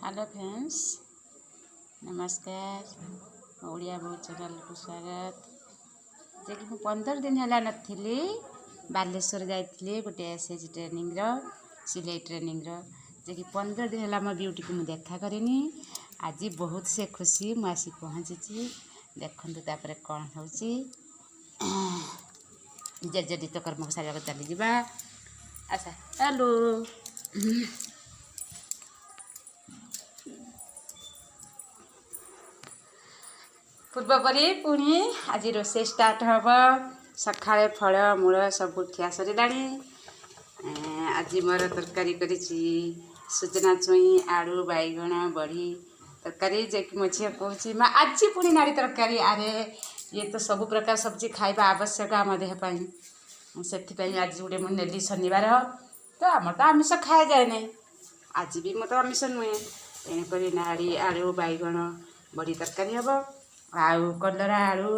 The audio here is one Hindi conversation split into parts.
हेलो फ्रेंड्स, नमस्कार। ओडिया बोल चैनल को स्वागत। जे कि 15 दिन है नी बालेश्वर जाइए गोटे एसएच ट्रेनिंग सिलाई ट्रेनिंग जे कि 15 दिन है मो ब्यूटी को मुझे देखा करनी। आज बहुत से खुशी मुझे पहुँची देखु तापर कौन हो जर्जरित कर्म सारा चली जा। अच्छा हेलो पूर्वपरी पुणी आज रोसे स्टार्ट हम सका फल मूल सब खिया सर। आज मोर तरकारी कर सुजना छुई आलू बैगण बड़ी तरकारी जे कि मो झी कहूँ माँ आज पुणी नाड़ी तरकारी। अरे ये तो सब प्रकार सब्जी खाइबा आवश्यक आम देहपाई से आज गोटे मुझे नेली शनिवार तो आम तो आमिष खाए जाए ना। आज भी मत आमिष नुहे तेणुक नाड़ी आलू बैगण बड़ी तरकारी हम आउ कलरा आलू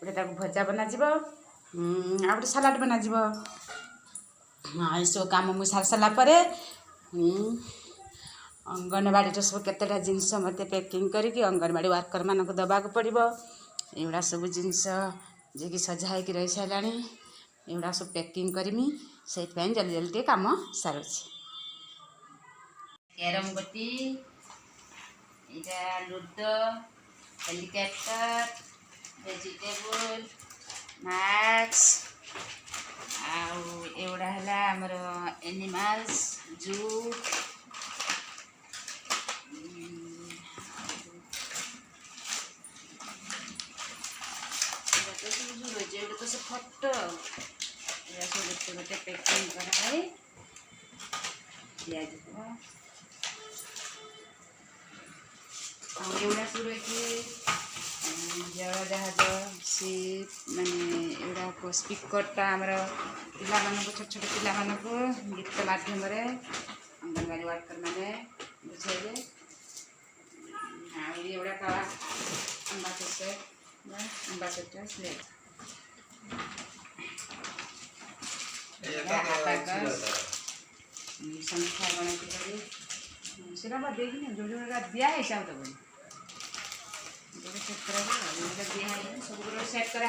गोटे भजा बनाଯିब गोटे सालाड बनाଯିब। ये सब कम मुझे सारी सारापर अंगनवाड़ी सब केतेटा जिनस मत पैकिंग करके अंगनवाड़ी वर्कर मानक दबाक पड़ो। एगुड़ा सब जिनस जे कि सजा हो रही सारा एगुड़ा सब पैकिंग करमी से जल्दी जल्दी कम सारूँ। कैरम गोटी यहाँ लूडो हेलिकप्टर वेजिटेबल मैक्स आउड़ा है आमर एनिमल्स जू तो से फोटो सब गोटे गोटे पैकिंग कराए एगुड़ा सब रही जल जहाज सीप माने एगुड़ा स्पीकरटा आमर पिला छोट छोट पिला गीत माध्यम अंगनवाड़ी वर्कर मैंने बुझे एगुड़ा अम्बासेटर स्लेट संख्या गणति करी सीधा देखिए जो जो दिया है हिसाब तक सेट करा सब सेट करा